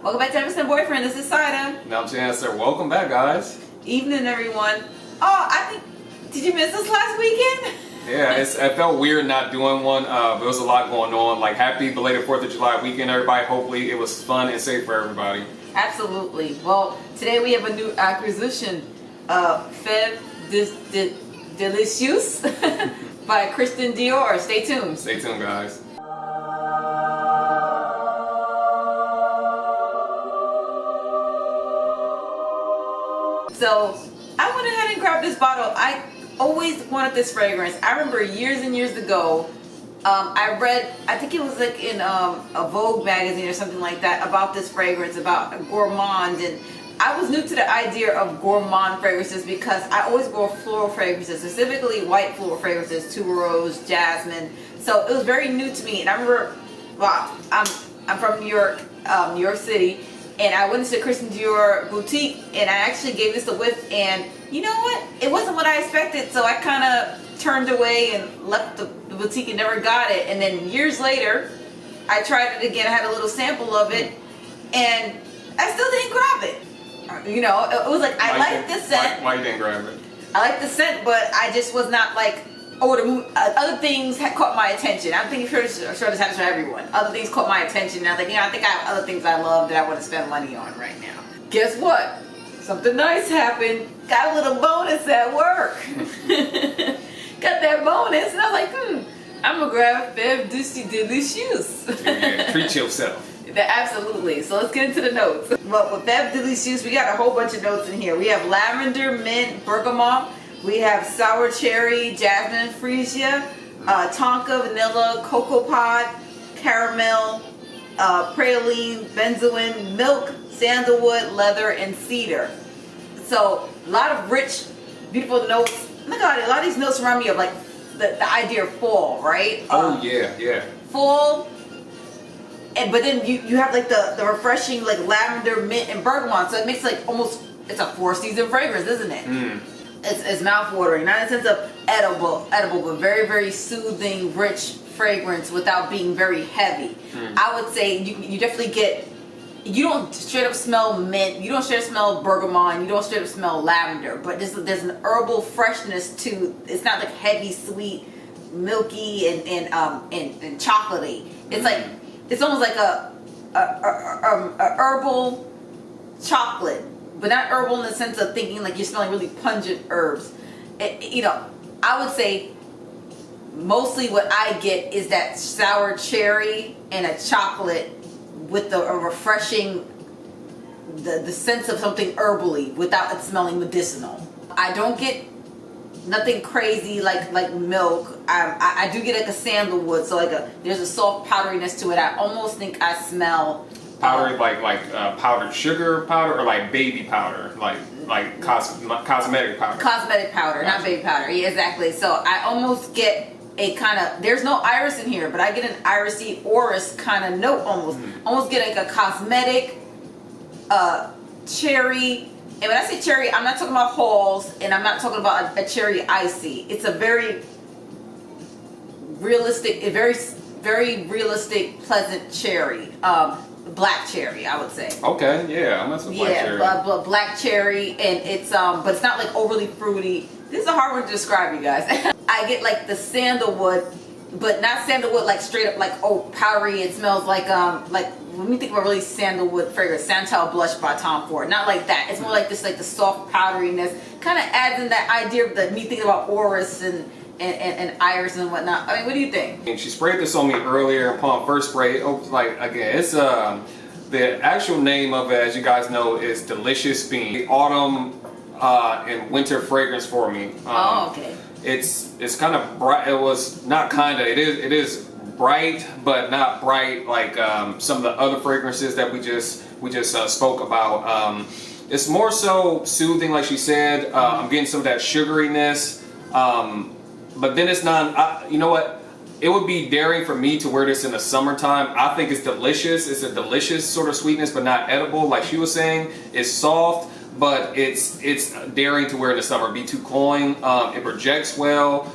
Welcome back to Emerson Boyfriend. This is Saida. Now, Chancellor, welcome back, guys. Evening, everyone. Did you miss us last weekend? Yeah, it felt weird not doing one. There was a lot going on. Like, happy belated 4th of July weekend, everybody. Hopefully, it was fun and safe for everybody. Absolutely. Well, today we have a new acquisition, Fève, Délicieuse by Christian Dior. Stay tuned. Stay tuned, guys. So I went ahead and grabbed this bottle. I always wanted this fragrance. I remember years and years ago, I read, I think it was like in a Vogue magazine or something like that, about this fragrance, about a gourmand. And I was new to the idea of gourmand fragrances because I always wore floral fragrances, specifically white floral fragrances, tuberose, jasmine. So it was very new to me. And I remember, well, I'm from New York, New York City. And I went into the Christian Dior boutique and I actually gave this a whiff, and you know what? It wasn't what I expected, so I kind of turned away and left the boutique and never got it. And then years later, I tried it again. I had a little sample of it and I still didn't grab it. You know, it was like, I like the scent. Why you didn't grab it? I like the scent, but I just was not like, other things had caught my attention. I'm thinking sure this happens for everyone. Other things caught my attention, and I think, I think I have other things I love that I want to spend money on right now. Guess what? Something nice happened. Got a little bonus at work. Got that bonus, and I was like, I'm gonna grab Fève Délicieuse. Yeah, treat yourself. Absolutely. So let's get into the notes. Well, with Fève Délicieuse, we got a whole bunch of notes in here. We have lavender, mint, bergamot. We have sour cherry, jasmine, freesia, tonka, vanilla, cocoa pod, caramel, praline, benzoin, milk, sandalwood, leather, and cedar. So a lot of rich, beautiful notes. Oh my God, a lot of these notes remind me of like the idea of fall, right? Oh yeah. Fall. But then you have like the refreshing like lavender, mint, and bergamot. So it makes like almost, it's a 4-season fragrance, isn't it? It's mouth-watering, not in the sense of edible, but very, very soothing, rich fragrance without being very heavy. I would say you definitely get, you don't straight up smell mint, you don't straight up smell bergamot, you don't straight up smell lavender, but there's an herbal freshness to, it's not like heavy, sweet, milky, and chocolatey. It's like, it's almost like a herbal chocolate. But not herbal in the sense of thinking like you're smelling really pungent herbs. You know, I would say mostly what I get is that sour cherry and a chocolate with a refreshing, the sense of something herbally without it smelling medicinal. I don't get nothing crazy like milk. I do get like a sandalwood, so there's a soft powderiness to it. I almost think I smell powdered like powdered sugar powder, or like baby powder, like cosmetic powder. Cosmetic powder, Gotcha. Not baby powder. Yeah, exactly. So I almost get a kind of, there's no iris in here, but I get an irisy orris kind of note almost. Almost get like a cosmetic, cherry. And when I say cherry, I'm not talking about halls, and I'm not talking about a cherry icy. It's a very realistic, very realistic, pleasant cherry. Black cherry, I would say. Okay, yeah, I'm not some black cherry. Yeah, black cherry, and it's but it's not like overly fruity. This is a hard word to describe, you guys. I get like the sandalwood, but not sandalwood like straight up like powdery. It smells like when we think about really sandalwood fragrance, Santal Blush by Tom Ford. Not like that. It's more like this, like the soft powderiness. Kind of adds in that idea of me thinking about orris and iris and whatnot. I mean, what do you think? And she sprayed this on me earlier upon first spray. It was like, again, it's the actual name of it, as you guys know, is Delicious Bean. Autumn and winter fragrance for me. Okay. It's kind of bright. It was not kind of. It is bright, but not bright like some of the other fragrances that we just spoke about. It's more so soothing, like she said. I'm getting some of that sugariness. But then it's not, you know what? It would be daring for me to wear this in the summertime. I think it's delicious. It's a delicious sort of sweetness, but not edible. Like she was saying, it's soft, but it's daring to wear in the summer. Be too cloying. It projects well.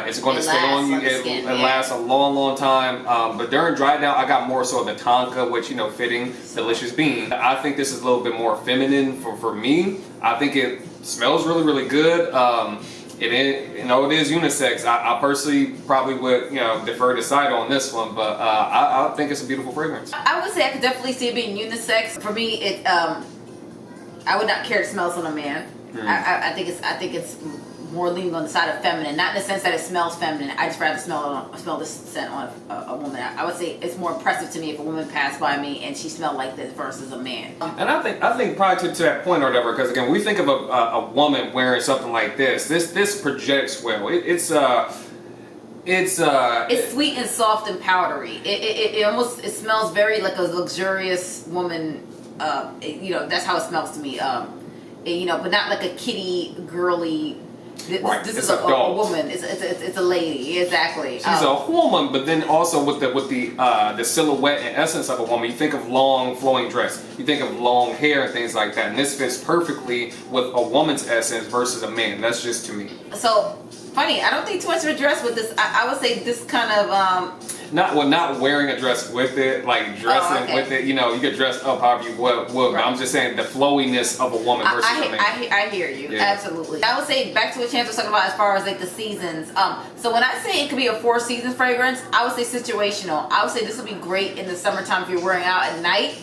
It's going to stay on you. It lasts a long time. But during dry down, I got more so the tonka, which, you know, fitting, delicious bean. I think this is a little bit more feminine for me. I think it smells really good. It is unisex. I personally probably would, you know, defer to Cider on this one, but I think it's a beautiful fragrance. I would say I could definitely see it being unisex. For me, I would not care to smell this on a man. I think it's more leaning on the side of feminine, not in the sense that it smells feminine. I just rather smell this scent on a woman. I would say it's more impressive to me if a woman passed by me and she smelled like this versus a man. And I think probably to that point or whatever, because again, we think of a woman wearing something like this. This projects well. It's sweet and soft and powdery. It smells very like a luxurious woman. You know, that's how it smells to me. You know, but not like a kitty girly. This is a woman. It's a lady. Exactly. She's a woman, but then also with the silhouette and essence of a woman, you think of long flowing dress. You think of long hair and things like that. And this fits perfectly with a woman's essence versus a man. That's just to me. So funny. I don't think too much of a dress with this. I would say this kind of not wearing a dress with it, like dressing with it. You know, you could dress up however you would. Right. I'm just saying the flowiness of a woman versus a man. I hear you. Yeah. Absolutely. I would say back to what Chance was talking about as far as like the seasons. So when I say it could be a 4 seasons fragrance, I would say situational. I would say this would be great in the summertime if you're wearing out at night.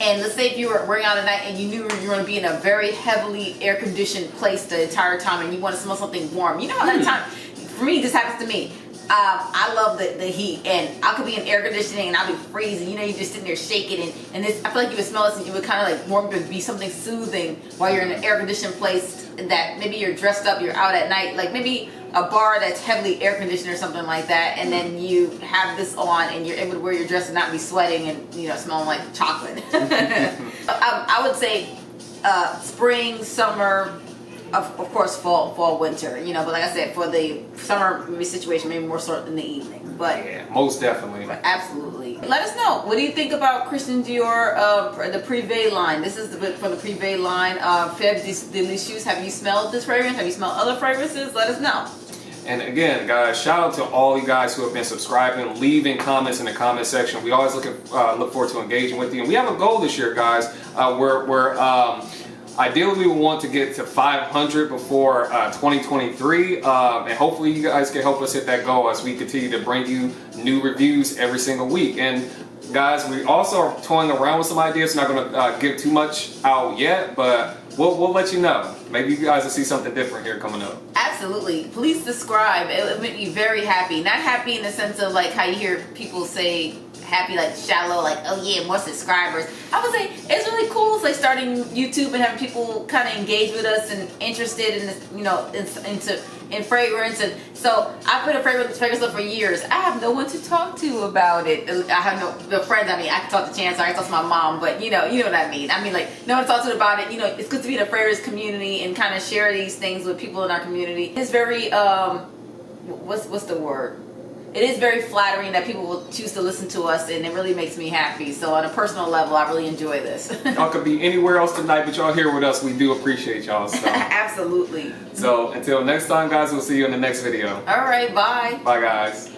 And let's say if you were wearing out at night and you knew you were going to be in a very heavily air conditioned place the entire time and you want to smell something warm. You know how that time, for me, this happens to me. I love the heat, and I could be in air conditioning and I'll be freezing. You know, you're just sitting there shaking, and this, I feel like you would smell this and you would kind of like warm to be something soothing while you're in an air conditioned place that maybe you're dressed up, you're out at night, like maybe a bar that's heavily air conditioned or something like that, and then you have this on and you're able to wear your dress and not be sweating and, you know, smelling like chocolate. I would say spring, summer, of course fall, winter, you know, but like I said, for the summer maybe situation, maybe more so in the evening. But yeah, most definitely. But absolutely. Let us know. What do you think about Christian Dior, the Privé line? This is for the Privé line. Fève, Délicieuse. Have you smelled this fragrance? Have you smelled other fragrances? Let us know. And again, guys, shout out to all you guys who have been subscribing, leaving comments in the comment section. We always look forward to engaging with you. And we have a goal this year, guys. Ideally, we want to get to 500 before 2023, and hopefully you guys can help us hit that goal as we continue to bring you new reviews every single week. And guys, we also are toying around with some ideas. Not going to give too much out yet, but we'll let you know. Maybe you guys will see something different here coming up. Absolutely. Please subscribe. It would make me very happy. Not happy in the sense of like how you hear people say happy, like shallow, like, oh yeah, more subscribers. I would say it's really cool. It's like starting YouTube and having people kind of engage with us and interested in this, you know, in fragrance. And so I've been a fragrance lover for years. I have no one to talk to about it. I have no friends. I mean, I can talk to Chance, I can talk to my mom, but you know what I mean. I mean, like, no one to talk to about it. You know, it's good to be in a fragrance community and kind of share these things with people in our community. It's very what's the word? It is very flattering that people will choose to listen to us, and it really makes me happy. So on a personal level, I really enjoy this. Y'all could be anywhere else tonight, but y'all here with us. We do appreciate y'all. So. Absolutely. So until next time, guys, we'll see you in the next video. All right, bye. Bye, guys.